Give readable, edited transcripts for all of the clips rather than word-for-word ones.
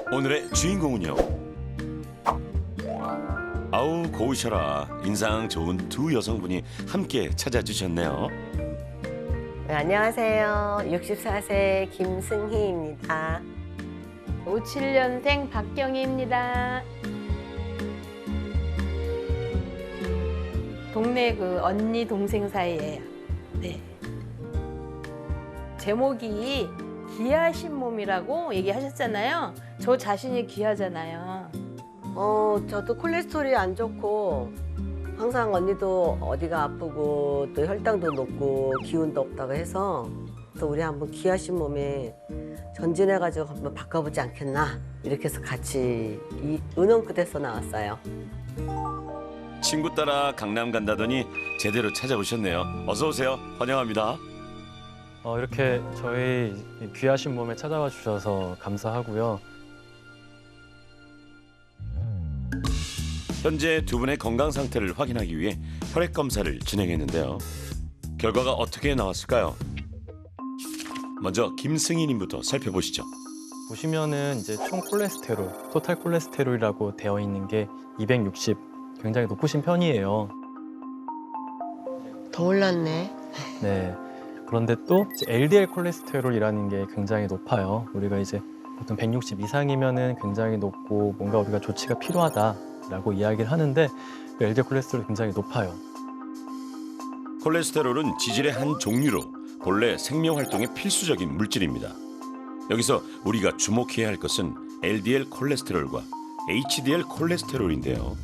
오늘의 주인공은요. 아우 고우셔라. 인상 좋은 두 여성분이 함께 찾아주셨네요. 네, 안녕하세요. 64세 김승희입니다. 57년생 박경희입니다. 동네 그 언니 동생 사이예요. 네. 제목이 귀하신 몸이라고 얘기하셨잖아요. 저 자신이 귀하잖아요. 저도 콜레스테롤이 안 좋고 항상 언니도 어디가 아프고 또 혈당도 높고 기운도 없다고 해서 또 우리 한번 귀하신 몸에 전진해가지고 한번 바꿔보지 않겠나 이렇게 해서 같이 이 은원끝에서 나왔어요. 친구 따라 강남 간다더니 제대로 찾아오셨네요. 어서 오세요. 환영합니다. 이렇게 저희 귀하신 몸에 찾아와 주셔서 감사하고요. 현재 두 분의 건강 상태를 확인하기 위해 혈액 검사를 진행했는데요. 결과가 어떻게 나왔을까요? 먼저 김승희님부터 살펴보시죠. 보시면은 이제 총 콜레스테롤, 토탈 콜레스테롤이라고 되어 있는 게 260, 굉장히 높으신 편이에요. 더 올랐네. 네. 그런데 또 이제 LDL 콜레스테롤이라는 게 굉장히 높아요. 우리가 이제 보통 160 이상이면은 굉장히 높고 뭔가 우리가 조치가 필요하다라고 이야기를 하는데 그 LDL 콜레스테롤이 굉장히 높아요. 콜레스테롤은 지질의 한 종류로 본래 생명 활동에 필수적인 물질입니다. 여기서 우리가 주목해야 할 것은 LDL 콜레스테롤과 HDL 콜레스테롤인데요.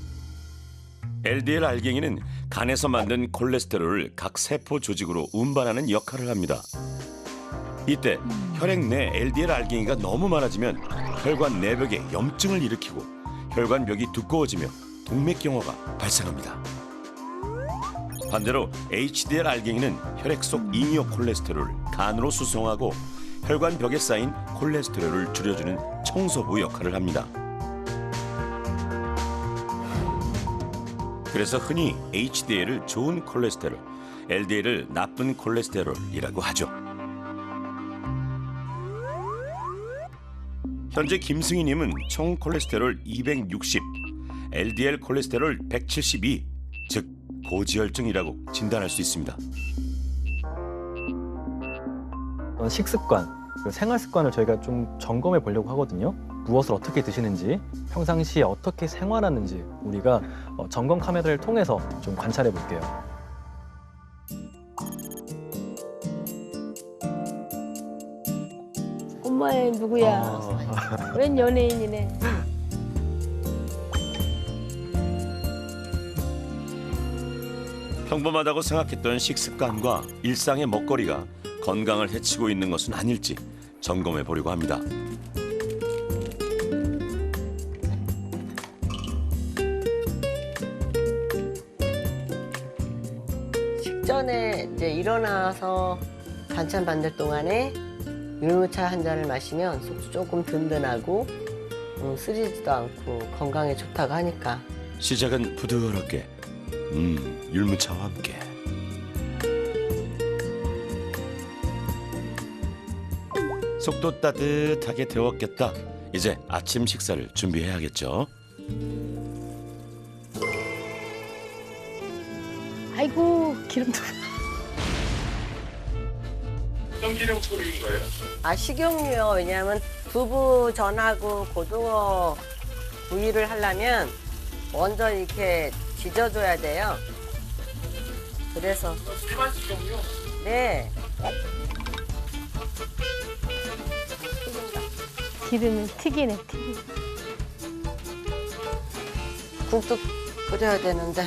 LDL 알갱이는 간에서 만든 콜레스테롤을 각 세포 조직으로 운반하는 역할을 합니다. 이때 혈액 내 LDL 알갱이가 너무 많아지면 혈관 내벽에 염증을 일으키고 혈관벽이 두꺼워지며 동맥경화가 발생합니다. 반대로 HDL 알갱이는 혈액 속 잉여 콜레스테롤을 간으로 수송하고 혈관벽에 쌓인 콜레스테롤을 줄여주는 청소부 역할을 합니다. 그래서 흔히 HDL을 좋은 콜레스테롤, LDL을 나쁜 콜레스테롤이라고 하죠. 현재 김승희님은 총 콜레스테롤 260, LDL 콜레스테롤 172, 즉 고지혈증이라고 진단할 수 있습니다. 식습관, 그 생활 습관을 저희가 좀 점검해 보려고 하거든요. 무엇을 어떻게 드시는지, 평상시에 어떻게 생활하는지 우리가 점검 카메라를 통해서 좀 관찰해 볼게요. 엄마의 누구야? 웬 연예인이네. 평범하다고 생각했던 식습관과 일상의 먹거리가 건강을 해치고 있는 것은 아닐지 점검해 보려고 합니다. 식전에 이제 일어나서 반찬 만들 동안에 율무차 한 잔을 마시면 속도 조금 든든하고 쓰리지도 않고 건강에 좋다고 하니까. 시작은 부드럽게 율무차와 함께. 속도 따뜻하게 데웠겠다. 이제 아침 식사를 준비해야겠죠. 아이고 기름도. 어떤 기름 뿌리는 거예요? 식용유요. 왜냐하면 두부 전하고 고등어 구이를 하려면 먼저 이렇게 지져줘야 돼요. 그래서 일반 식용유? 네. 기름은 튀기네 튀기. 국도 끓여야 되는데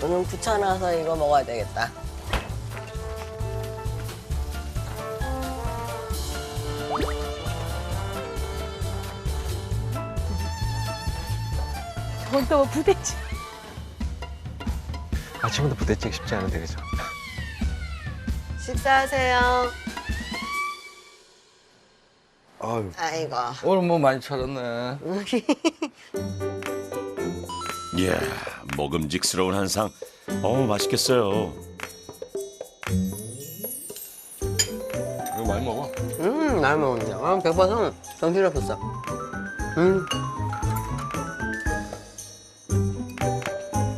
오늘 귀찮아서 이거 먹어야 되겠다. 저건 또 부대찌. 아침부터 부대찌기 쉽지 않은데 그죠? 식사하세요. 아유 아이고. 오늘 뭐 많이 차렸네. 이야, 먹음직스러운 한상. 맛있겠어요. 이거 많이 많이 먹어. 많이 먹었네. 배고파서 정신없었어.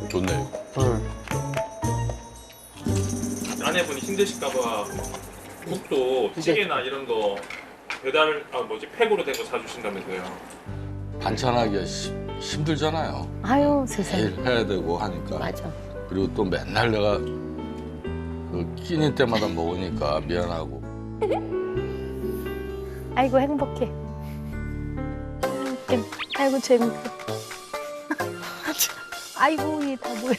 좋네. 아내분이 힘드실까봐 국도 찌개나 이런 거 배달 팩으로 된 거 사주신다면서요. 반찬하기가 힘들잖아요. 아유 세상에. 매일 해야 되고 하니까. 맞아. 그리고 또 맨날 내가 그 끼니 때마다 먹으니까 미안하고. 아이고 행복해. 아이고 재밌어. 아이고 이 다 뭐야.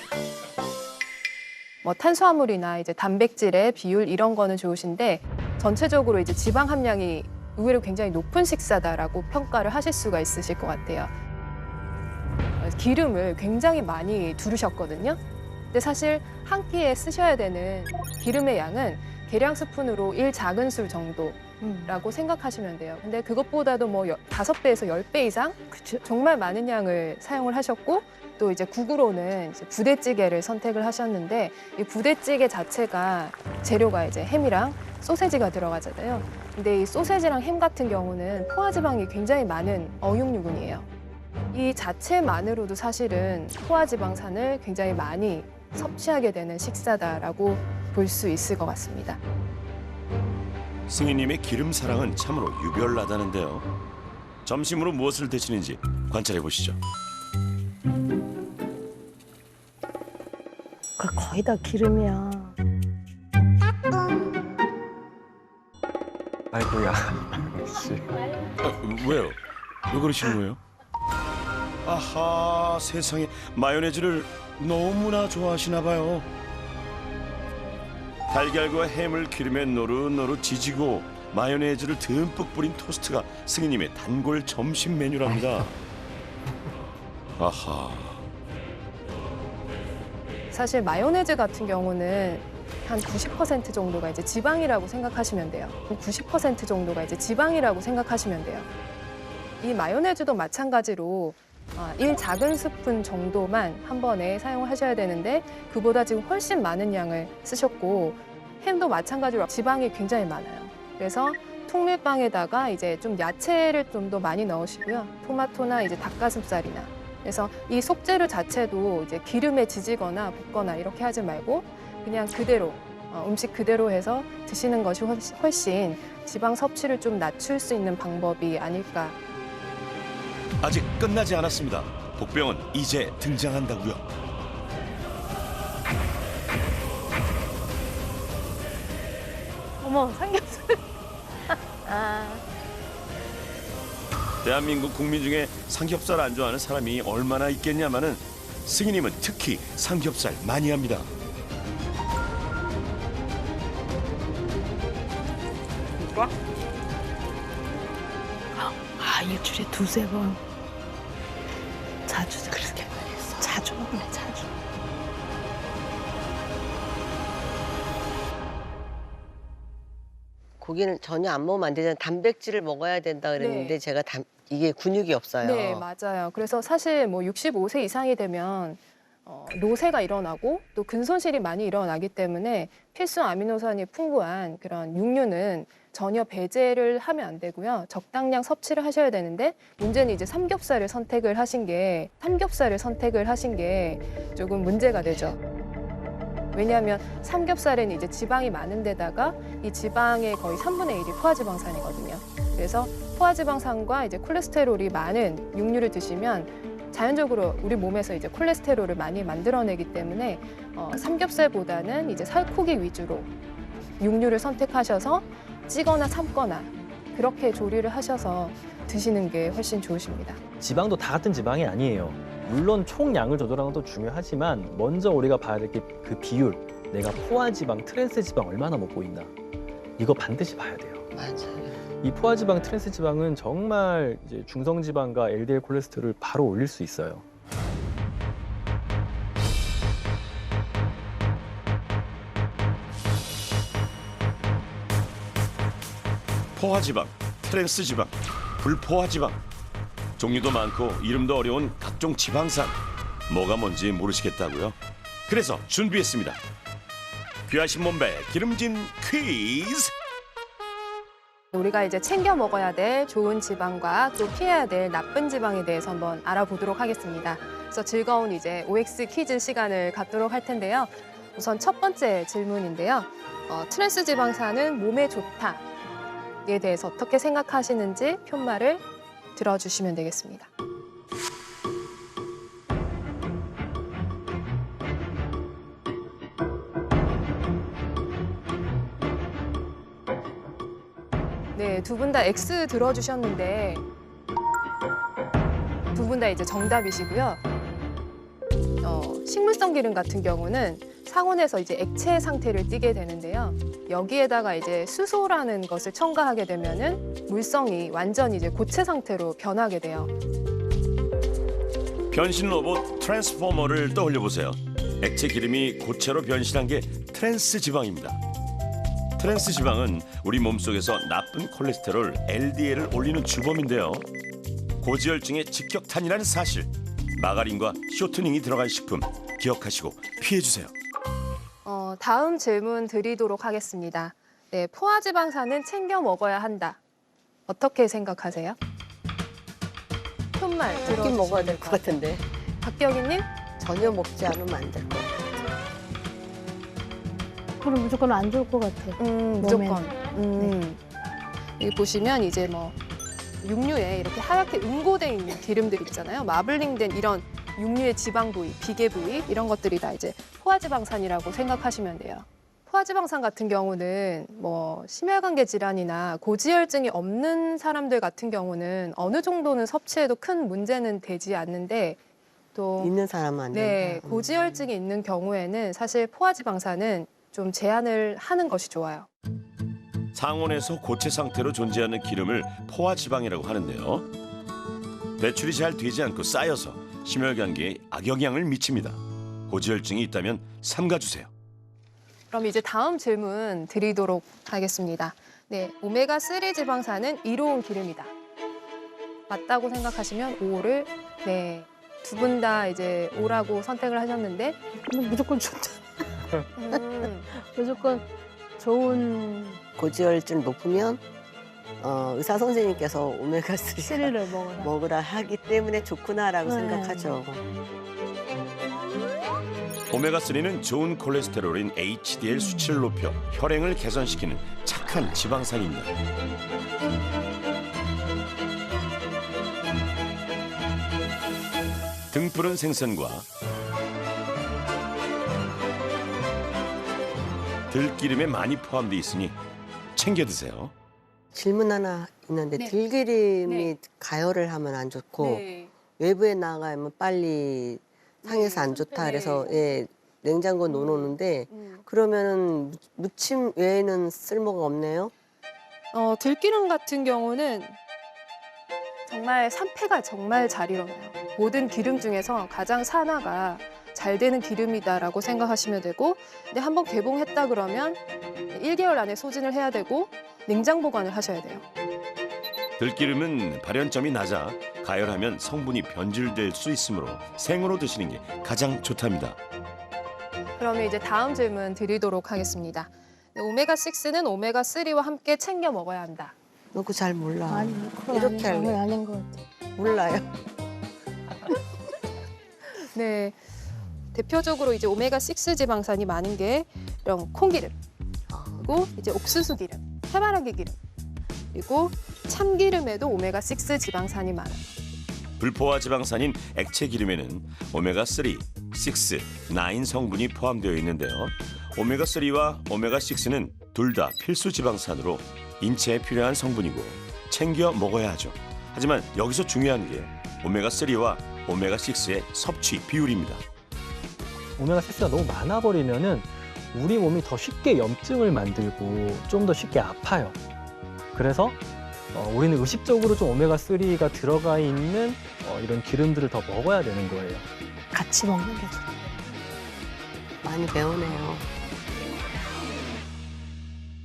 뭐 탄수화물이나 이제 단백질의 비율 이런 거는 좋으신데 전체적으로 이제 지방 함량이 의외로 굉장히 높은 식사다라고 평가를 하실 수가 있으실 것 같아요. 기름을 굉장히 많이 두르셨거든요. 근데 사실 한 끼에 쓰셔야 되는 기름의 양은 계량 스푼으로 1작은술 정도라고 생각하시면 돼요. 근데 그것보다도 뭐 5배에서 10배 이상 정말 많은 양을 사용을 하셨고 또 이제 국으로는 이제 부대찌개를 선택을 하셨는데 이 부대찌개 자체가 재료가 이제 햄이랑 소세지가 들어가잖아요. 근데 이 소세지랑 햄 같은 경우는 포화지방이 굉장히 많은 어육류군이에요. 이 자체만으로도 사실은 포화지방산을 굉장히 많이 섭취하게 되는 식사다라고 볼 수 있을 것 같습니다. 승희님의 기름 사랑은 참으로 유별나다는데요. 점심으로 무엇을 드시는지 관찰해 보시죠. 그 거의 다 기름이야. 아이고야. 씨. 왜요? 왜 그러시는 거예요? 아하, 세상에 마요네즈를 너무나 좋아하시나 봐요. 달걀과 햄을 기름에 노릇노릇 지지고 마요네즈를 듬뿍 뿌린 토스트가 승희님의 단골 점심 메뉴랍니다. 아하. 사실 마요네즈 같은 경우는 한 90% 정도가 이제 지방이라고 생각하시면 돼요. 90% 정도가 이제 지방이라고 생각하시면 돼요. 이 마요네즈도 마찬가지로 1작은스푼 정도만 한 번에 사용을 하셔야 되는데 그보다 지금 훨씬 많은 양을 쓰셨고 햄도 마찬가지로 지방이 굉장히 많아요. 그래서 통밀빵에다가 이제 좀 야채를 좀 더 많이 넣으시고요. 토마토나 이제 닭가슴살이나. 그래서 이 속재료 자체도 이제 기름에 지지거나 볶거나 이렇게 하지 말고 그냥 그대로 음식 그대로 해서 드시는 것이 훨씬 지방 섭취를 좀 낮출 수 있는 방법이 아닐까. 아직 끝나지 않았습니다. 복병은 이제 등장한다고요. 어머 삼겹살. 대한민국 국민 중에 삼겹살 안 좋아하는 사람이 얼마나 있겠냐마는 승희님은 특히 삼겹살 많이 합니다. 일주일에 2-3번. 자주 그렇게 했어. 자주 먹네 자주. 고기는 전혀 안 먹으면 안 되잖아요. 단백질을 먹어야 된다 그랬는데 네. 제가 이게 근육이 없어요. 네, 맞아요. 그래서 사실 뭐 65세 이상이 되면 노쇠가 일어나고 또 근손실이 많이 일어나기 때문에 필수 아미노산이 풍부한 그런 육류는 전혀 배제를 하면 안 되고요. 적당량 섭취를 하셔야 되는데 문제는 이제 삼겹살을 선택을 하신 게 조금 문제가 되죠. 왜냐하면 삼겹살에는 이제 지방이 많은 데다가 이 지방의 거의 3분의 1이 포화지방산이거든요. 그래서 포화지방산과 이제 콜레스테롤이 많은 육류를 드시면 자연적으로 우리 몸에서 이제 콜레스테롤을 많이 만들어내기 때문에 삼겹살보다는 이제 살코기 위주로 육류를 선택하셔서 찌거나 삶거나 그렇게 조리를 하셔서 드시는 게 훨씬 좋으십니다. 지방도 다 같은 지방이 아니에요. 물론 총량을 조절하는 것도 중요하지만 먼저 우리가 봐야 될 게 그 비율. 내가 포화지방, 트랜스지방 얼마나 먹고 있나. 이거 반드시 봐야 돼요. 맞아요. 이 포화지방, 트랜스지방은 정말 이제 중성지방과 LDL 콜레스테롤을 바로 올릴 수 있어요. 포화지방, 트랜스지방, 불포화지방. 종류도 많고 이름도 어려운 각종 지방산. 뭐가 뭔지 모르시겠다고요? 그래서 준비했습니다. 귀하신 몸매 기름진 퀴즈. 우리가 이제 챙겨 먹어야 될 좋은 지방과 또 피해야 될 나쁜 지방에 대해서 한번 알아보도록 하겠습니다. 그래서 즐거운 이제 OX 퀴즈 시간을 갖도록 할 텐데요. 우선 첫 번째 질문인데요. 트랜스 지방산은 몸에 좋다에 대해서 어떻게 생각하시는지 편말을 들어주시면 되겠습니다. 네, 두 분 다 X 들어주셨는데 두 분 다 이제 정답이시고요. 식물성 기름 같은 경우는 상온에서 이제 액체 상태를 띠게 되는데요. 여기에다가 이제 수소라는 것을 첨가하게 되면은 물성이 완전히 이제 고체 상태로 변하게 돼요. 변신 로봇 트랜스포머를 떠올려 보세요. 액체 기름이 고체로 변신한 게 트랜스 지방입니다. 트랜스 지방은 우리 몸속에서 나쁜 콜레스테롤 LDL을 올리는 주범인데요. 고지혈증의 직격탄이라는 사실. 마가린과 쇼트닝이 들어간 식품 기억하시고 피해 주세요. 다음 질문 드리도록 하겠습니다. 네, 포화지방산은 챙겨 먹어야 한다. 어떻게 생각하세요? 편말 먹긴 들어주시면 먹어야 될 것 같은데 박경희님? 전혀 먹지 않으면 안 될 것 같아요. 그럼 무조건 안 좋을 것 같아. 무조건. 여기 보시면 이제 뭐 육류에 이렇게 하얗게 응고돼 있는 기름들 있잖아요. 마블링된 이런 육류의 지방 부위, 비계 부위 이런 것들이 다 이제 포화지방산이라고 생각하시면 돼요. 포화지방산 같은 경우는 뭐 심혈관계 질환이나 고지혈증이 없는 사람들 같은 경우는 어느 정도는 섭취해도 큰 문제는 되지 않는데 또 있는 사람은 안 네, 된다. 고지혈증이 있는 경우에는 사실 포화지방산은 좀 제한을 하는 것이 좋아요. 상온에서 고체 상태로 존재하는 기름을 포화지방이라고 하는데요. 배출이 잘 되지 않고 쌓여서 심혈관계에 악영향을 미칩니다. 고지혈증이 있다면 삼가주세요. 그럼 이제 다음 질문 드리도록 하겠습니다. 네, 오메가3 지방산은 이로운 기름이다. 맞다고 생각하시면 O를 네, 두 분 다 이제 O라고 선택을 하셨는데 그럼 무조건 좋다. 무조건 좋은 고지혈증 높으면 의사 선생님께서 오메가3 씨를 먹어라. 먹으라 하기 때문에 좋구나라고 네. 생각하죠. 오메가3는 좋은 콜레스테롤인 HDL 수치를 높여 혈행을 개선시키는 착한 지방산입니다. 등푸른 생선과 들기름에 많이 포함되어 있으니 챙겨 드세요. 질문 하나 있는데 네. 들기름이 네. 가열을 하면 안 좋고 네. 외부에 나가면 빨리 상해서 안 좋다 네. 그래서 예, 냉장고에 넣어놓는데 그러면은 무침 외에는 쓸모가 없네요. 들기름 같은 경우는 정말 산패가 정말 잘 일어나요. 모든 기름 중에서 가장 산화가 잘 되는 기름이다라고 생각하시면 되고, 근데 한번 개봉했다 그러면 1개월 안에 소진을 해야 되고 냉장 보관을 하셔야 돼요. 들기름은 발연점이 낮아 가열하면 성분이 변질될 수 있으므로 생으로 드시는 게 가장 좋답니다. 그러면 이제 다음 질문 드리도록 하겠습니다. 네, 오메가6는 오메가3와 함께 챙겨 먹어야 한다. 너 그거 잘 몰라. 아니, 그건 이렇게 할래. 아닌 것 같아. 몰라요. 네, 대표적으로 이제 오메가6 지방산이 많은 게 이런 콩기름, 그리고 이제 옥수수 기름, 해바라기 기름, 그리고 참기름에도 오메가6 지방산이 많아요. 불포화 지방산인 액체 기름에는 오메가3, 6, 9 성분이 포함되어 있는데요. 오메가3와 오메가6는 둘 다 필수 지방산으로 인체에 필요한 성분이고 챙겨 먹어야 하죠. 하지만 여기서 중요한 게 오메가3와 오메가6의 섭취 비율입니다. 오메가6가 너무 많아 버리면은 우리 몸이 더 쉽게 염증을 만들고 좀 더 쉽게 아파요. 그래서 우리는 의식적으로 좀 오메가3가 들어가 있는 이런 기름들을 더 먹어야 되는 거예요. 같이 먹는 게 좋아. 많이 배우네요.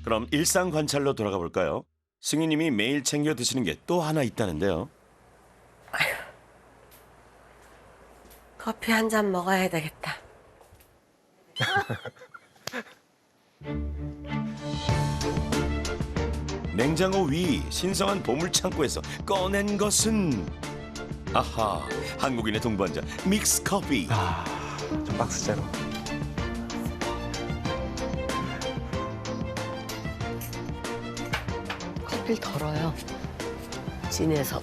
그럼 일상 관찰로 돌아가 볼까요? 승희님이 매일 챙겨 드시는 게 또 하나 있다는데요. 커피 한 잔 먹어야 되겠다. 냉장고 위 신성한 보물 창고에서 꺼낸 것은 아하, 한국인의 동반자 믹스 커피. 좀 박스째로. 커피를 덜어요. 진해서.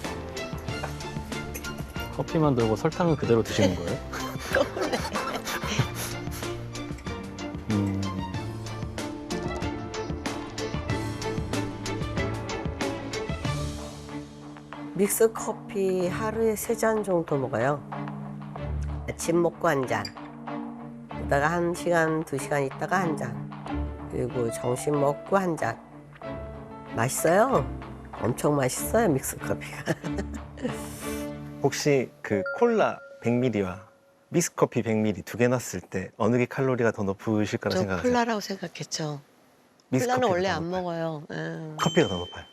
커피만 들고 설탕은 그대로 드시는 거예요? 믹스 커피 하루에 3잔 정도 먹어요. 아침 먹고 한 잔. 그러다가 1시간, 2시간 있다가 한 잔. 그리고 점심 먹고 한 잔. 맛있어요. 엄청 맛있어요, 믹스 커피가. 혹시 그 콜라 100ml와 믹스커피 100ml 두 개 넣었을 때 어느 게 칼로리가 더 높으실 거라 저 생각하세요? 콜라라고 생각했죠. 콜라는 믹스커피가 원래 더 안 높아요. 먹어요. 커피가 더 높아요.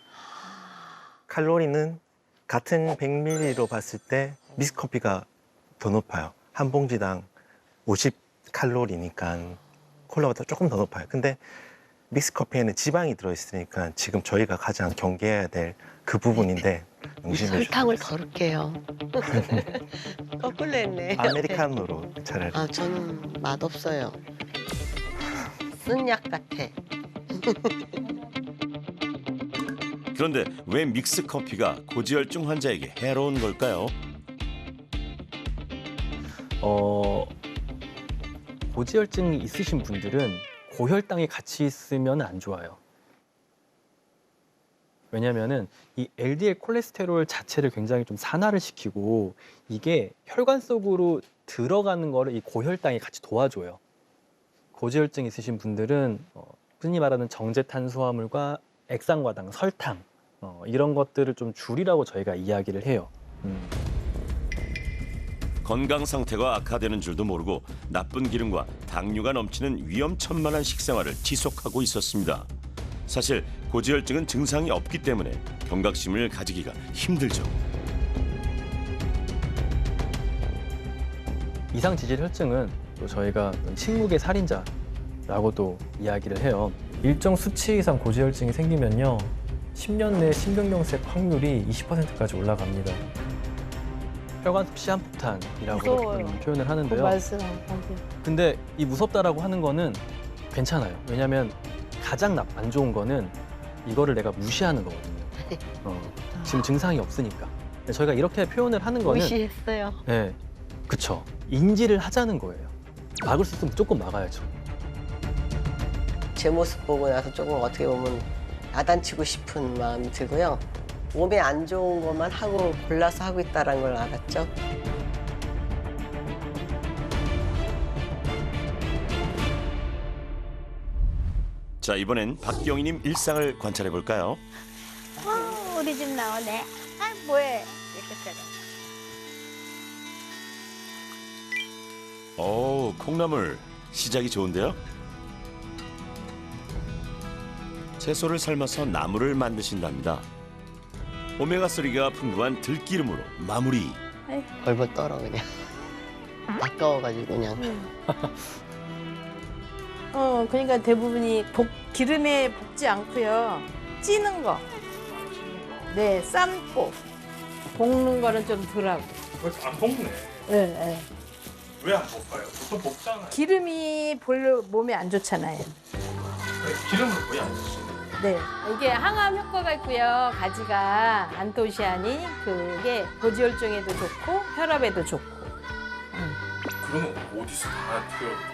칼로리는 같은 100ml로 봤을 때 믹스커피가 더 높아요. 한 봉지당 50칼로리니까 콜라보다 조금 더 높아요. 근데 믹스커피에는 지방이 들어있으니까 지금 저희가 가장 경계해야 될 그 부분인데 명심해 설탕을 주세요. 덜을게요. 거꾸로 했네. 아메리카노로 차라리. 아, 저는 맛없어요. 쓴 약 같아. 그런데 왜 믹스 커피가 고지혈증 환자에게 해로운 걸까요? 고지혈증이 있으신 분들은 고혈당이 같이 있으면 안 좋아요. 왜냐면은 이 LDL 콜레스테롤 자체를 굉장히 좀 산화를 시키고 이게 혈관 속으로 들어가는 거를 이 고혈당이 같이 도와줘요. 고지혈증 있으신 분들은 흔히 말하는 정제 탄수화물과 액상과당, 설탕 이런 것들을 좀 줄이라고 저희가 이야기를 해요. 건강 상태가 악화되는 줄도 모르고 나쁜 기름과 당류가 넘치는 위험천만한 식생활을 지속하고 있었습니다. 사실 고지혈증은 증상이 없기 때문에 경각심을 가지기가 힘들죠. 이상지질혈증은 또 저희가 침묵의 살인자라고도 이야기를 해요. 일정 수치 이상 고지혈증이 생기면요, 10년 내 심근경색 확률이 20%까지 올라갑니다. 혈관 속 시한폭탄이라고 무서워요. 표현을 하는데요. 맞아요. 근데 이 무섭다라고 하는 거는 괜찮아요. 왜냐하면 가장 안 좋은 거는 이거를 내가 무시하는 거거든요. 지금 증상이 없으니까. 근데 저희가 이렇게 표현을 하는 거는 무시했어요. 네, 그쵸. 인지를 하자는 거예요. 막을 수 있으면 무조건 막아야죠. 제 모습 보고 나서 조금 어떻게 보면 야단치고 싶은 마음이 들고요. 몸에 안 좋은 것만 하고 골라서 하고 있다는 걸 알았죠. 자, 이번엔 박경희님 일상을 관찰해 볼까요? 우리 집 나오네. 아, 뭐해? 깨끗하다. 오, 콩나물 시작이 좋은데요? 채소를 삶아서 나물을 만드신답니다. 오메가3가 풍부한 들기름으로 마무리. 벌벌 떨어 그냥. 아까워가지고 그냥. 그러니까 대부분이 기름에 볶지 않고요. 찌는 거. 네, 삶고. 볶는 거는 좀 덜하고. 그래서 안 볶네. 네, 네. 왜 안 볶아요? 보통 볶잖아요. 기름이 별로 몸에 안 좋잖아요. 기름을 거의 안 쓰시네. 네, 이게 항암 효과가 있고요. 가지가 안토시아닌 그게 고지혈증에도 좋고 혈압에도 좋고. 그러면 어디서 다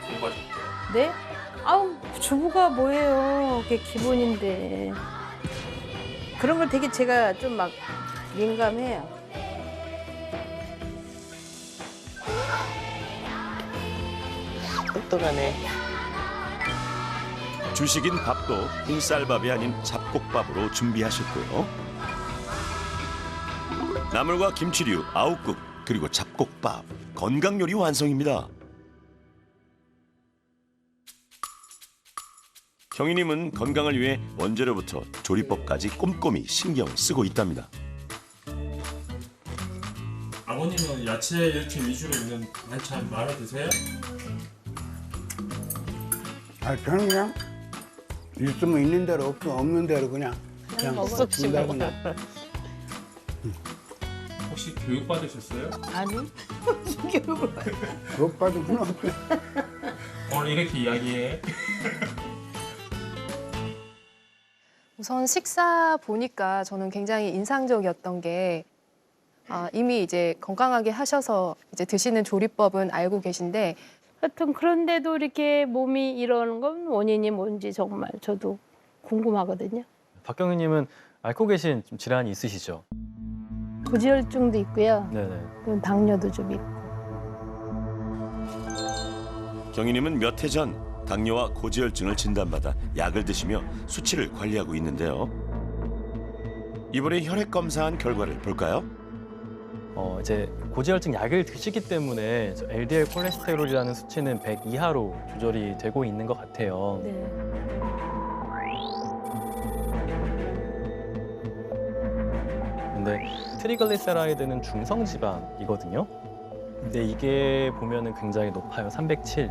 공부하셨대요? 네? 아우, 주부가 뭐예요? 그게 기본인데. 그런 걸 되게 제가 좀 막 민감해요. 똑똑하네. 주식인 밥도 흰쌀밥이 아닌 잡곡밥으로 준비하셨고요. 나물과 김치류, 아욱국, 그리고 잡곡밥, 건강 요리 완성입니다. 경희님은 건강을 위해 원재료부터 조리법까지 꼼꼼히 신경을 쓰고 있답니다. 아버님은 야채 이렇게 위주로 있는 반찬 마음에 드세요? 아, 저는 그냥 있으면 있는 대로 없으면 없는 대로 그냥 그냥 먹어. 먹었지 뭐. 혹시 교육 받으셨어요? 아니 교육을 받- 그것 빠지구나. 오늘 이렇게 이야기해. 우선 식사 보니까 저는 굉장히 인상적이었던 게 이미 이제 건강하게 하셔서 이제 드시는 조리법은 알고 계신데 하여튼 그런데도 이렇게 몸이 이러는 건 원인이 뭔지 정말 저도 궁금하거든요. 박경희님은 앓고 계신 좀 질환이 있으시죠? 고지혈증도 있고요. 네네. 그리고 당뇨도 좀 있고. 경희님은 몇 해 전 당뇨와 고지혈증을 진단받아 약을 드시며 수치를 관리하고 있는데요. 이번에 혈액 검사한 결과를 볼까요? 이제 고지혈증 약을 드시기 때문에 저 LDL 콜레스테롤이라는 수치는 100 이하로 조절이 되고 있는 것 같아요. 네. 근데 트리글리세라이드는 중성 지방이거든요. 근데 이게 보면은 굉장히 높아요. 307.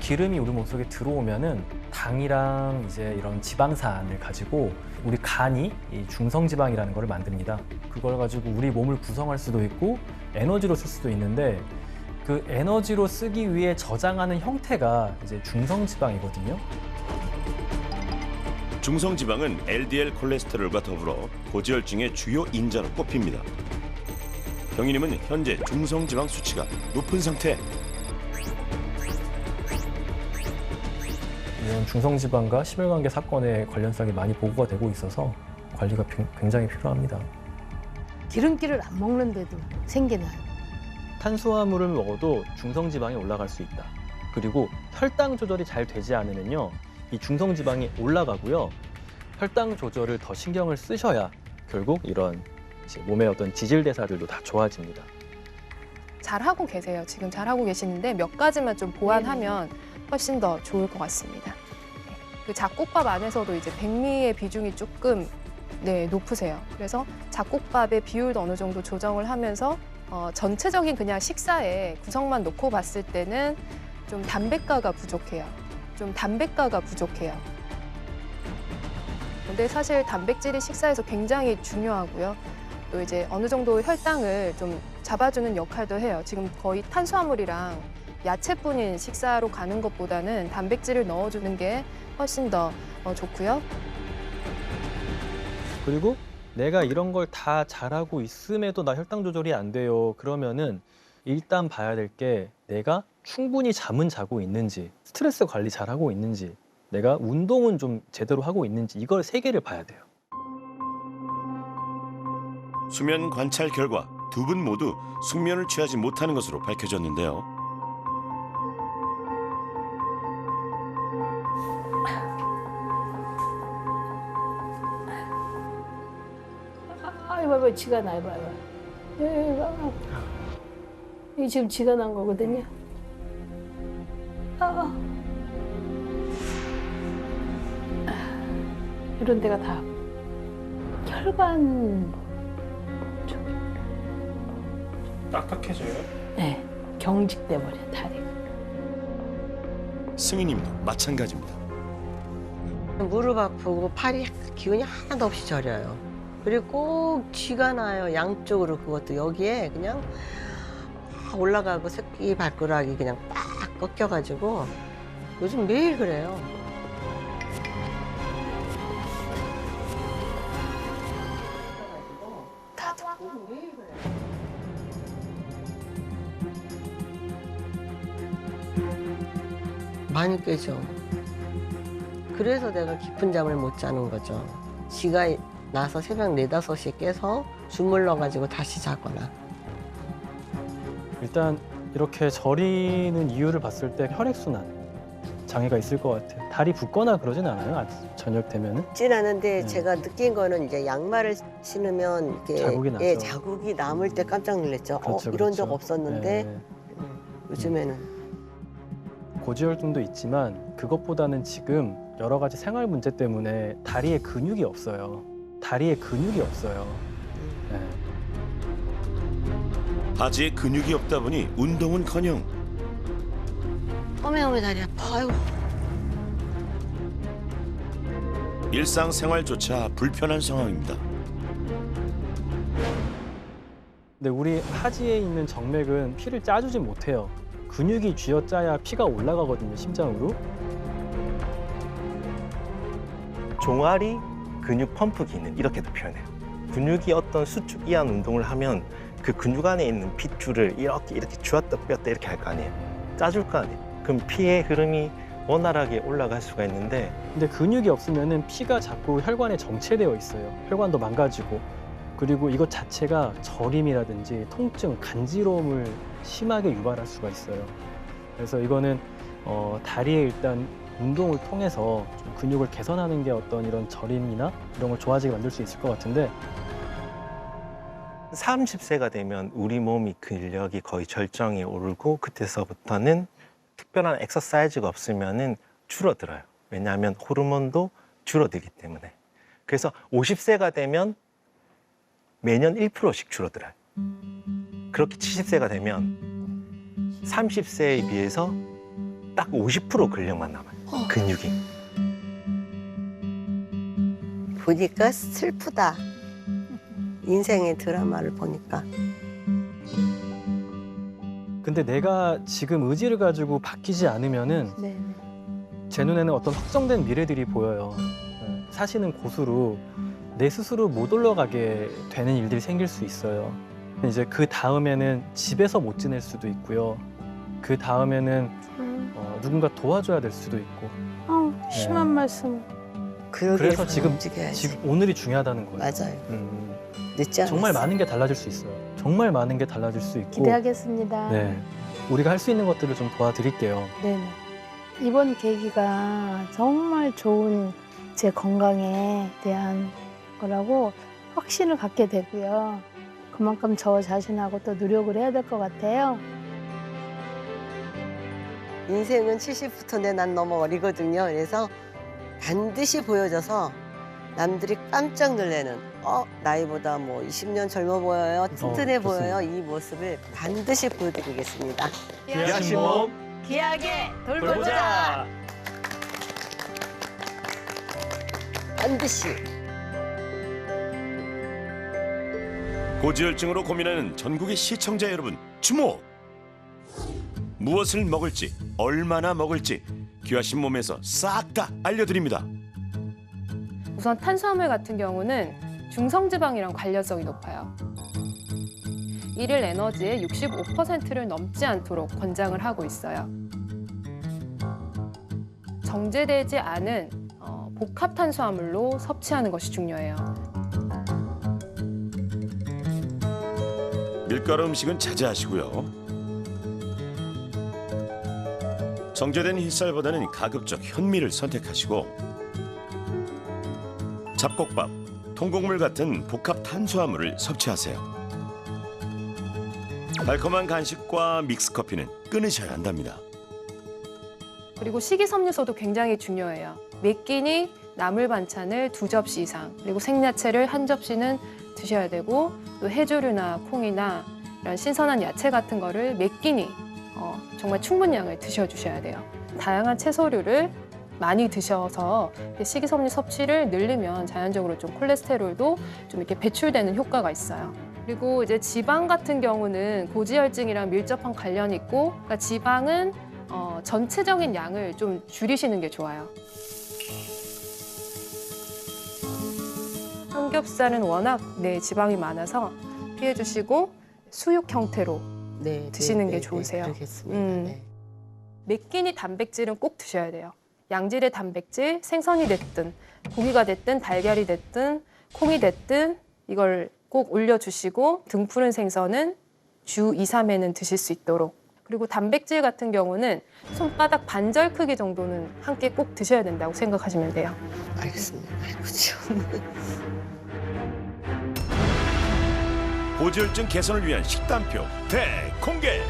기름이 우리 몸속에 들어오면은 당이랑 이제 이런 지방산을 가지고 우리 간이 이 중성 지방이라는 걸 만듭니다. 그걸 가지고 우리 몸을 구성할 수도 있고 에너지로 쓸 수도 있는데 그 에너지로 쓰기 위해 저장하는 형태가 이제 중성 지방이거든요. 중성지방은 LDL 콜레스테롤과 더불어 고지혈증의 주요 인자로 꼽힙니다. 경희님은 현재 중성지방 수치가 높은 상태. 이런 중성지방과 심혈관계 사건의 관련성이 많이 보고가 되고 있어서 관리가 굉장히 필요합니다. 기름기를 안 먹는데도 생기나요? 탄수화물을 먹어도 중성지방이 올라갈 수 있다. 그리고 혈당 조절이 잘 되지 않으면요, 이 중성지방이 올라가고요. 혈당 조절을 더 신경을 쓰셔야 결국 이런 이제 몸의 어떤 지질 대사들도 다 좋아집니다. 잘하고 계세요. 지금 잘하고 계시는데 몇 가지만 좀 보완하면 훨씬 더 좋을 것 같습니다. 그 잡곡밥 안에서도 이제 백미의 비중이 조금 높으세요. 그래서 잡곡밥의 비율도 어느 정도 조정을 하면서 전체적인 그냥 식사에 구성만 놓고 봤을 때는 좀 담백가가 부족해요. 근데 사실 단백질이 식사에서 굉장히 중요하고요. 또 이제 어느 정도 혈당을 좀 잡아주는 역할도 해요. 지금 거의 탄수화물이랑 야채뿐인 식사로 가는 것보다는 단백질을 넣어주는 게 훨씬 더 좋고요. 그리고 내가 이런 걸 다 잘하고 있음에도 나 혈당 조절이 안 돼요. 그러면은 일단 봐야 될 게 내가 충분히 잠은 자고 있는지, 스트레스 관리 잘하고 있는지, 내가 운동은 좀 제대로 하고 있는지 이걸 세 개를 봐야 돼요. 수면 관찰 결과 두 분 모두 숙면을 취하지 못하는 것으로 밝혀졌는데요. 아이 봐봐 지가 나요 봐봐. 이게 지금 지가 난 거거든요. 이런 데가 다 혈관 딱딱해져요? 네 경직돼 버려 다리. 승희님도 마찬가지입니다. 무릎 아프고 팔이 기운이 하나도 없이 저려요. 그리고 꼭 쥐가 나요. 양쪽으로 그것도 여기에 그냥 올라가고 새끼 발가락이 그냥 빡 꺾여가지고 요즘 매일 그래요. 많이 깨죠. 그래서 내가 깊은 잠을 못 자는 거죠. 지가 나서 새벽 4, 5시에 깨서 주물러가지고 다시 자거나. 일단 이렇게 저리는 이유를 봤을 때 혈액순환 장애가 있을 것 같아요. 다리 붓거나 그러진 않아요? 저녁 되면은? 진 않은데 네. 제가 느낀 거는 이제 양말을 신으면 이렇게 자국이 나죠. 예, 자국이 남을 때 깜짝 놀랐죠. 그렇죠, 이런 적 그렇죠. 없었는데 네. 요즘에는 고지혈증도 있지만 그것보다는 지금 여러 가지 생활 문제 때문에 다리에 근육이 없어요. 네. 바지에 근육이 없다 보니 운동은커녕 어메 다리 아파. 아이고. 일상생활조차 불편한 상황입니다. 근데 우리 하지에 있는 정맥은 피를 짜주지 못해요. 근육이 쥐어짜야 피가 올라가거든요, 심장으로. 종아리 근육 펌프 기능 이렇게도 표현해요. 근육이 어떤 수축 이완 운동을 하면 그 근육 안에 있는 핏줄을 이렇게 쥐었다 뺐다 이렇게 할 거 아니에요. 짜줄 거 아니에요. 그럼 피의 흐름이 원활하게 올라갈 수가 있는데 근데 근육이 없으면은 피가 자꾸 혈관에 정체되어 있어요. 혈관도 망가지고. 그리고 이것 자체가 저림이라든지 통증, 간지러움을 심하게 유발할 수가 있어요. 그래서 이거는 다리에 일단 운동을 통해서 좀 근육을 개선하는 게 어떤 이런 저림이나 이런 걸 좋아지게 만들 수 있을 것 같은데 30세가 되면 우리 몸이 근력이 거의 절정에 오르고 그때서부터는 특별한 엑서사이즈가 없으면은 줄어들어요. 왜냐하면 호르몬도 줄어들기 때문에. 그래서 50세가 되면 매년 1%씩 줄어들어요. 그렇게 70세가 되면 30세에 비해서 딱 50% 근력만 남아요. 근육이. 보니까 슬프다. 인생의 드라마를 보니까. 근데 내가 지금 의지를 가지고 바뀌지 않으면은 네. 제 눈에는 어떤 확정된 미래들이 보여요. 사시는 곳으로 내 스스로 못 올라가게 되는 일들이 생길 수 있어요. 이제 그 다음에는 집에서 못 지낼 수도 있고요. 그 다음에는 누군가 도와줘야 될 수도 있고. 심한 말씀. 그래서 지금 움직여야지. 오늘이 중요하다는 거예요. 맞아요. 늦지 않았어. 정말 많은 게 달라질 수 있어요. 정말 많은 게 달라질 수 있고. 기대하겠습니다. 네, 우리가 할 수 있는 것들을 좀 도와드릴게요. 네네. 이번 계기가 정말 좋은 제 건강에 대한 거라고 확신을 갖게 되고요. 그만큼 저 자신하고 또 노력을 해야 될 것 같아요. 인생은 70부터인데 난 너무 어리거든요. 그래서 반드시 보여줘서 남들이 깜짝 놀라는 나이보다 뭐 20년 젊어 보여요, 튼튼해 보여요. 이 모습을 반드시 보여드리겠습니다. 귀하신 몸 귀하게 돌보자. 반드시. 고지혈증으로 고민하는 전국의 시청자 여러분 주목! 무엇을 먹을지 얼마나 먹을지 귀하신 몸에서 싹 다 알려드립니다. 우선 탄수화물 같은 경우는 중성지방이랑 관련성이 높아요. 일일 에너지의 65%를 넘지 않도록 권장을 하고 있어요. 정제되지 않은 복합 탄수화물로 섭취하는 것이 중요해요. 밀가루 음식은 자제하시고요. 정제된 흰쌀보다는 가급적 현미를 선택하시고 잡곡밥, 통곡물 같은 복합 탄수화물을 섭취하세요. 달콤한 간식과 믹스커피는 끊으셔야 한답니다. 그리고 식이섬유소도 굉장히 중요해요. 매 끼니 나물 반찬을 2접시 이상, 그리고 생야채를 1접시는 드셔야 되고 또 해조류나 콩이나 이런 신선한 야채 같은 거를 매 끼니 정말 충분량을 드셔주셔야 돼요. 다양한 채소류를 많이 드셔서 식이섬유 섭취를 늘리면 자연적으로 좀 콜레스테롤도 좀 이렇게 배출되는 효과가 있어요. 그리고 이제 지방 같은 경우는 고지혈증이랑 밀접한 관련이 있고, 그러니까 지방은 전체적인 양을 좀 줄이시는 게 좋아요. 삼겹살은 워낙 지방이 많아서 피해 주시고 수육 형태로 드시는 게 좋으세요. 그러겠습니다. 네. 매 끼니 단백질은 꼭 드셔야 돼요. 양질의 단백질, 생선이 됐든 고기가 됐든 달걀이 됐든 콩이 됐든 이걸 꼭 올려주시고 등푸른 생선은 주 2, 3회는 드실 수 있도록. 그리고 단백질 같은 경우는 손바닥 반절 크기 정도는 한 끼 꼭 드셔야 된다고 생각하시면 돼요. 알겠습니다. 그렇죠. 고지혈증 개선을 위한 식단표 대공개!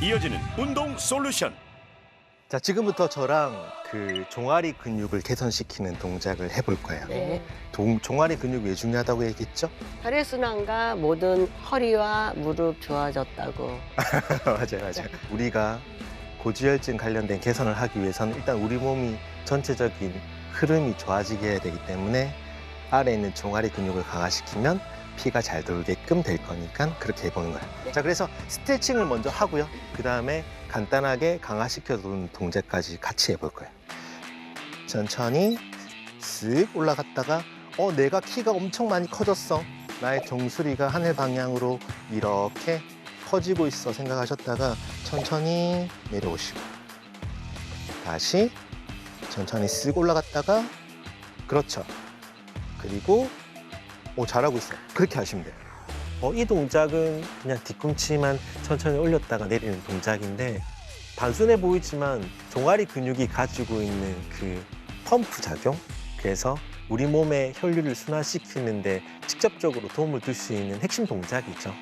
이어지는 운동 솔루션. 자, 지금부터 저랑 그 종아리 근육을 개선시키는 동작을 해볼 거예요. 네. 종아리 근육 왜 중요하다고 얘기했죠? 혈액순환과 모든 허리와 무릎 좋아졌다고. 맞아요. 우리가 고지혈증 관련된 개선을 하기 위해서는 일단 우리 몸이 전체적인 흐름이 좋아지게 해야 되기 때문에 아래에 있는 종아리 근육을 강화시키면 피가 잘 돌게끔 될 거니까 그렇게 해보는 거예요. 자, 그래서 스트레칭을 먼저 하고요. 그 다음에 간단하게 강화시켜주는 동작까지 같이 해볼 거예요. 천천히 쓱 올라갔다가 내가 키가 엄청 많이 커졌어. 나의 정수리가 하늘 방향으로 이렇게 커지고 있어 생각하셨다가 천천히 내려오시고 다시 천천히 쓱 올라갔다가 그렇죠. 그리고 잘하고 있어요. 그렇게 하시면 돼요. 이 동작은 그냥 뒤꿈치만 천천히 올렸다가 내리는 동작인데 단순해 보이지만 종아리 근육이 가지고 있는 그 펌프 작용, 그래서 우리 몸의 혈류를 순환시키는데 직접적으로 도움을 줄 수 있는 핵심 동작이죠.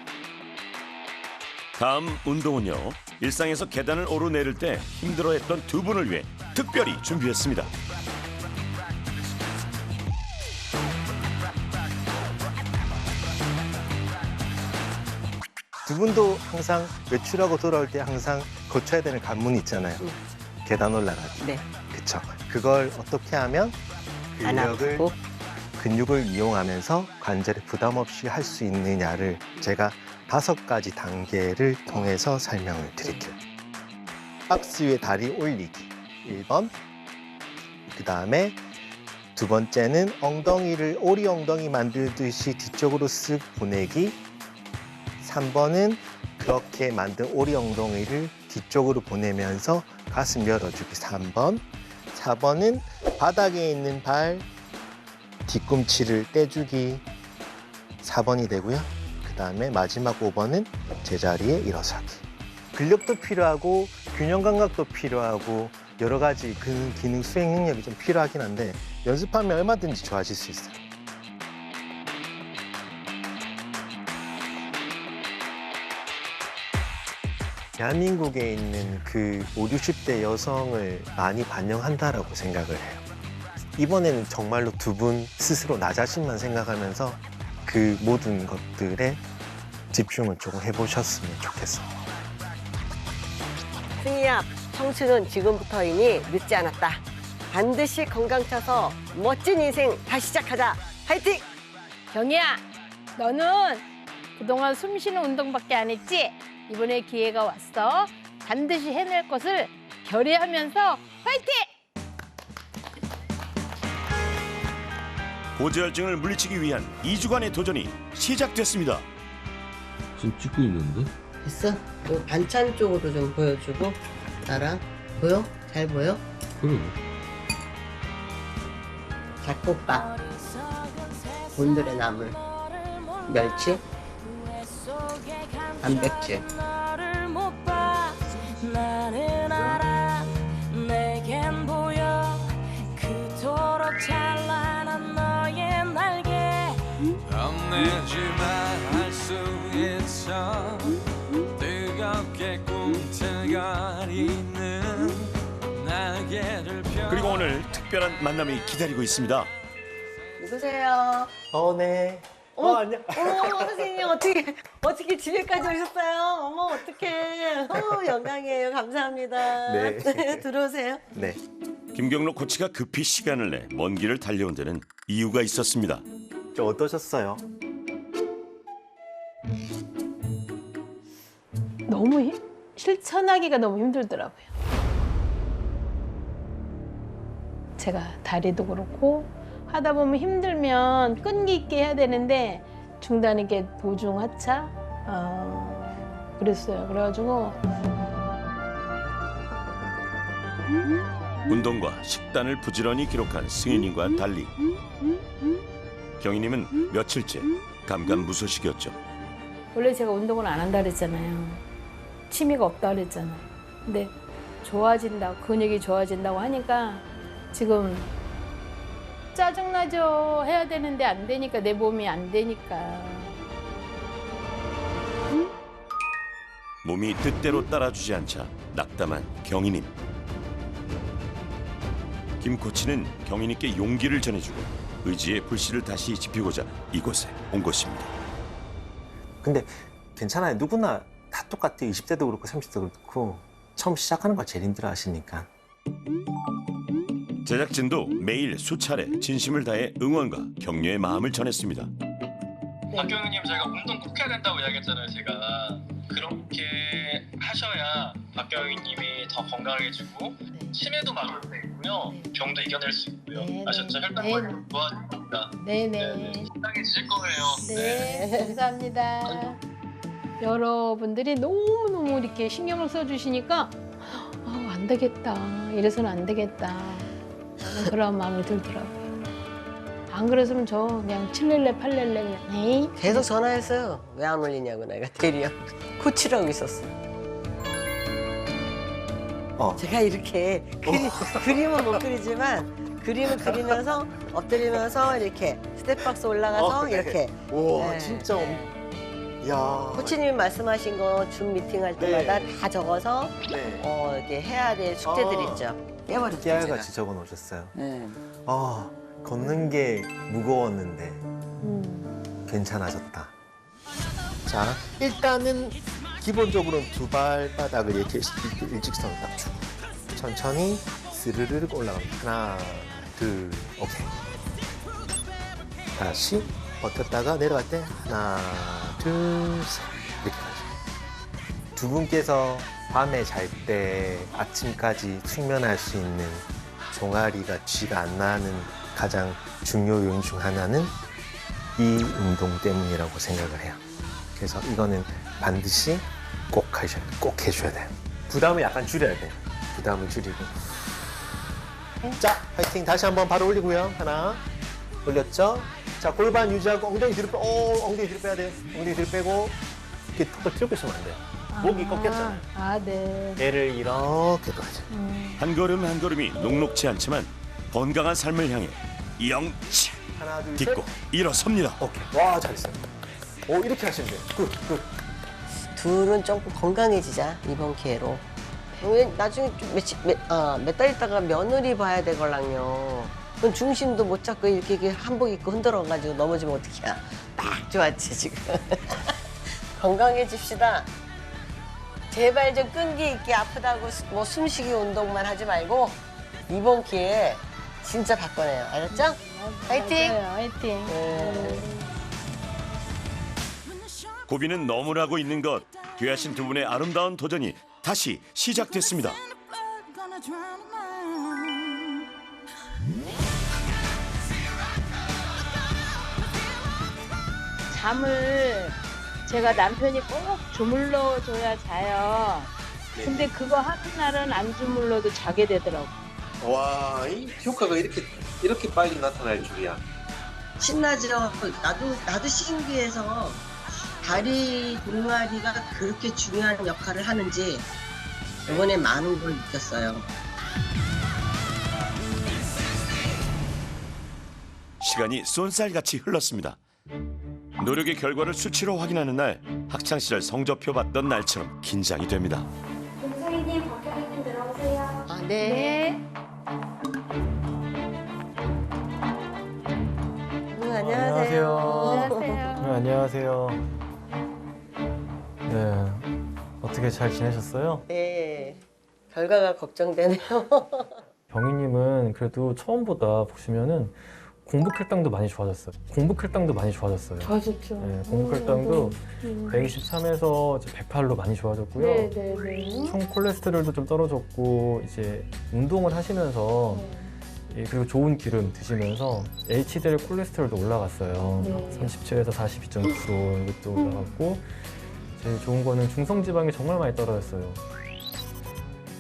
다음 운동은요. 일상에서 계단을 오르내릴 때 힘들어했던 두 분을 위해 특별히 준비했습니다. 두 분도 항상 외출하고 돌아올 때 항상 거쳐야 되는 관문이 있잖아요. 계단 올라가기. 네. 그쵸. 그걸 어떻게 하면 안 아프고. 근육을 이용하면서 관절에 부담 없이 할 수 있느냐를 제가 5가지 단계를 통해서 설명을 드릴게요. 박스 위에 다리 올리기 1번. 그 다음에 두 번째는 엉덩이를 오리 엉덩이 만들듯이 뒤쪽으로 쓱 보내기. 3번은 그렇게 만든 오리 엉덩이를 뒤쪽으로 보내면서 가슴 열어주기 3번. 4번은 바닥에 있는 발 뒤꿈치를 떼주기 4번이 되고요. 그 다음에 마지막 5번은 제자리에 일어서기. 근력도 필요하고 균형 감각도 필요하고 여러 가지 기능 수행 능력이 좀 필요하긴 한데 연습하면 얼마든지 좋아질 수 있어요. 대한민국에 있는 그 50, 60대 여성을 많이 반영한다라고 생각을 해요. 이번에는 정말로 두 분 스스로 나 자신만 생각하면서 그 모든 것들에 집중을 조금 해보셨으면 좋겠어요. 승희야, 청춘은 지금부터이니 늦지 않았다. 반드시 건강 차서 멋진 인생 다시 시작하자. 화이팅! 경희야, 너는 그동안 숨 쉬는 운동밖에 안 했지? 이번에 기회가 왔어. 반드시 해낼 것을 결의하면서 화이팅! 고지혈증을 물리치기 위한 2주간의 도전이 시작됐습니다. 지금 찍고 있는데? 됐어? 그 반찬 쪽으로 좀 보여주고 나랑 보여? 잘 보여? 그래. 잡곡밥, 곤드레 나물, 멸치, 단백질. 나는 알아 내겐 보여 그토록 찬란한 너의 날개 겁내지만 할 수 있어 뜨겁게 꿈틀거리는 날개를 펴. 그리고 오늘 특별한 만남이 기다리고 있습니다. 누구세요? 네. 안녕. 어머, 선생님 어떻게 집에까지 오셨어요? 어머, 어떡해. 영광이에요. 감사합니다. 네. 들어오세요. 네. 김경록 코치가 급히 시간을 내 먼 길을 달려온 데는 이유가 있었습니다. 좀 어떠셨어요? 너무 실천하기가 너무 힘들더라고요. 제가 다리도 그렇고 하다 보면 힘들면 끈기 있게 해야 되는데 중단에 이게 도중 하차 그랬어요. 그래가지고 운동과 식단을 부지런히 기록한 승희님과 달리 경희님은 며칠째 감감무소식이었죠. 원래 제가 운동을 안 한다 그랬잖아요. 취미가 없다 그랬잖아요. 근데 좋아진다고 근육이 좋아진다고 하니까 지금 짜증나죠. 해야 되는데 안 되니까 내 몸이 안 되니까. 몸이 뜻대로 따라주지 않자 낙담한 경희님. 김 코치는 경인이께 용기를 전해주고 의지의 불씨를 다시 지피고자 이곳에 온 것입니다. 근데 괜찮아요. 누구나 다 똑같아요. 20대도 그렇고 30대도 그렇고 처음 시작하는 거 제일 힘들어 하시니까. 제작진도 매일 수차례 진심을 다해 응원과 격려의 마음을 전했습니다. 박경희님 저희가 운동 꼭 해야 된다고 이야기했잖아요. 제가 그렇게 하셔야 박경희님이 더 건강해지고 치매도 막을 수 있고요. 병도 이겨낼 수 있고요. 네, 아셨죠? 네. 혈당을 도와줍니다. 네네. 건강해지실 거예요. 네, 감사합니다. 여러분들이 너무너무 이렇게 신경을 써주시니까 안 되겠다. 이래서는 안 되겠다. 라는 그런 마음이 들더라고요. 안 그랬으면 저 그냥 7렐레, 8렐레 그냥 에이. 계속 전화했어요. 왜 안 올리냐고 내가 대리야. 코치라고 있었어. 제가 이렇게 그림은 못 그리지만 그림을 그리면서 엎드리면서 이렇게 스텝박스 올라가서 이렇게. 우와 네, 진짜. 네. 야. 코치님이 말씀하신 거 줌 미팅 할 때마다 다 적어서 네. 이렇게 해야 될 숙제들 있죠. 깨버렸죠. 깨알같이 적어 놓으셨어요. 네. 걷는 게 무거웠는데 괜찮아졌다. 자, 일단은 기본적으로는 두 발바닥을 이렇게 일직선으로 딱 주고 천천히 스르르 올라갑니다. 하나, 둘, 오케이. 다시 버텼다가 내려갈 때 하나, 둘, 셋 이렇게 가죠. 두 분께서 밤에 잘 때 아침까지 숙면할 수 있는 종아리가 쥐가 안 나는 가장 중요 요인 중 하나는 이 운동 때문이라고 생각을 해요. 그래서 이거는 반드시 꼭 해줘야 돼요. 부담을 약간 줄여야 돼요. 부담을 줄이고. 자, 파이팅. 다시 한번 바로 올리고요. 하나, 올렸죠? 자, 골반 유지하고 엉덩이 뒤로 엉덩이 뒤로 빼야 돼요. 엉덩이 뒤로 빼고 이렇게 턱을 들고 있으면 안 돼요. 목이 꺾였잖아요. 네. 얘를 이렇게 둬야죠. 한 걸음 한 걸음이 녹록지 않지만 건강한 삶을 향해 영치 하나, 둘, 딛고 셋. 일어섭니다. 오케이. 와, 잘했어요. 이렇게 하시면 돼요. 굿. 둘은 조금 건강해지자 이번 기회로. 왜 나중에 몇 달 있다가 며느리 봐야 되걸랑요. 그럼 중심도 못 잡고 이렇게 한복 입고 흔들어가지고 넘어지면 어떡해. 딱 좋았지 지금. 건강해집시다. 제발 좀 끈기 있게 아프다고 뭐 숨쉬기 운동만 하지 말고 이번 기회에 진짜 바꿔내요. 알았죠? 화이팅! 맞아요, 화이팅. 고비는 너무나고 있는 것. 귀하신 두 분의 아름다운 도전이 다시 시작됐습니다. 잠을 제가 남편이 꼭 주물러 줘야 자요. 근데 그거 하는 날은 안 주물러도 자게 되더라고. 와, 이 효과가 이렇게 빨리 나타날 줄이야. 신나죠? 나도 신기해서 다리 종아리가 그렇게 중요한 역할을 하는지 이번에 많은 걸 느꼈어요. 시간이 쏜살같이 흘렀습니다. 노력의 결과를 수치로 확인하는 날, 학창시절 성적표 받던 날처럼 긴장이 됩니다. 김소희님, 박경희님 들어오세요. 네. 안녕하세요. 안녕하세요. 네, 어떻게 잘 지내셨어요? 네. 결과가 걱정되네요. 경희님은 그래도 처음보다 보시면은 공부 혈당도 많이 좋아졌어요. 좋아졌죠. 네, 공부 혈당도 123에서 108로 많이 좋아졌고요. 네네네. 총 콜레스테롤도 좀 떨어졌고 이제 운동을 하시면서 그리고 좋은 기름 드시면서 HDL 콜레스테롤도 올라갔어요. 네. 37에서 42.9로 이것도 올라갔고 제일 좋은 거는 중성지방이 정말 많이 떨어졌어요.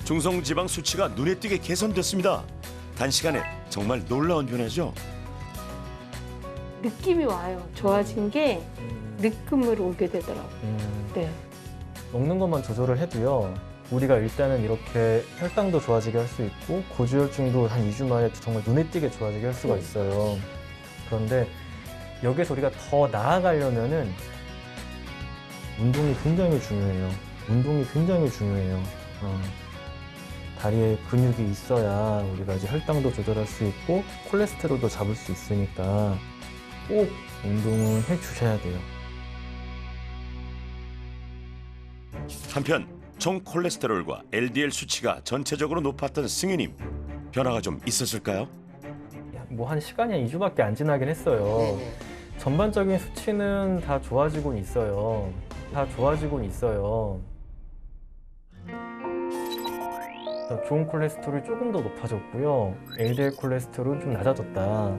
중성지방 수치가 눈에 띄게 개선됐습니다. 단시간에 정말 놀라운 변화죠. 느낌이 와요. 좋아진 게 느낌으로 오게 되더라고요. 네. 먹는 것만 조절을 해도요. 우리가 일단은 이렇게 혈당도 좋아지게 할 수 있고 고지혈증도 한 2주 만에 정말 눈에 띄게 좋아지게 할 수가 있어요. 그런데 여기서 우리가 더 나아가려면은 운동이 굉장히 중요해요. 다리에 근육이 있어야 우리가 이제 혈당도 조절할 수 있고 콜레스테롤도 잡을 수 있으니까 꼭 운동은 해주셔야 돼요. 한편 총 콜레스테롤과 LDL 수치가 전체적으로 높았던 승희님, 변화가 좀 있었을까요? 뭐 한 시간이 한 2주밖에 안 지나긴 했어요. 네네. 전반적인 수치는 다 좋아지곤 있어요. 다 좋아지곤 있어요. 좋은 콜레스테롤이 조금 더 높아졌고요. LDL 콜레스테롤은 좀 낮아졌다.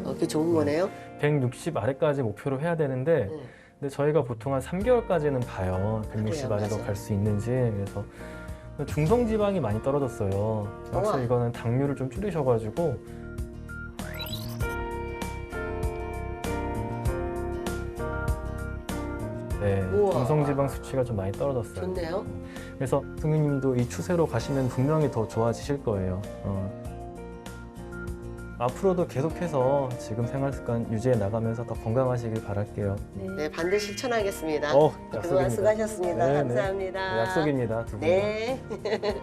그게 좋은 거네요? 160 아래까지 목표로 해야 되는데 근데 저희가 보통 한 3개월까지는 봐요. 160 그래요, 아래로 맞아요. 갈 수 있는지. 그래서 중성 지방이 많이 떨어졌어요. 우와. 사실 이거는 당류를 좀 줄이셔가지고 네, 우와. 중성 지방 수치가 좀 많이 떨어졌어요. 좋네요. 그래서 승희님도 이 추세로 가시면 분명히 더 좋아지실 거예요. 앞으로도 계속해서 지금 생활 습관 유지해 나가면서 더 건강하시길 바랄게요. 네, 반드시 실천하겠습니다. 약속입니다. 그동안 수고하셨습니다. 네, 네. 감사합니다. 네, 약속입니다. 두 분. 네.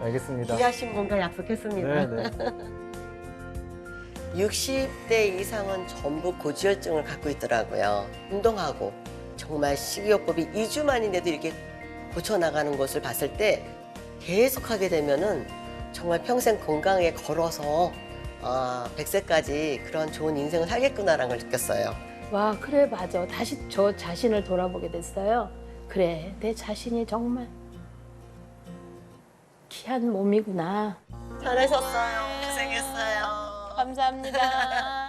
알겠습니다. 귀하신 분과 약속했습니다. 네, 네. 60대 이상은 전부 고지혈증을 갖고 있더라고요. 운동하고 정말 식이요법이 2주 만인데도 이렇게 고쳐나가는 것을 봤을 때 계속하게 되면은 정말 평생 건강에 걸어서 100세까지 그런 좋은 인생을 살겠구나라는 걸 느꼈어요. 와, 그래, 맞아. 다시 저 자신을 돌아보게 됐어요. 그래, 내 자신이 정말 귀한 몸이구나. 잘하셨어요. 고생했어요. 감사합니다.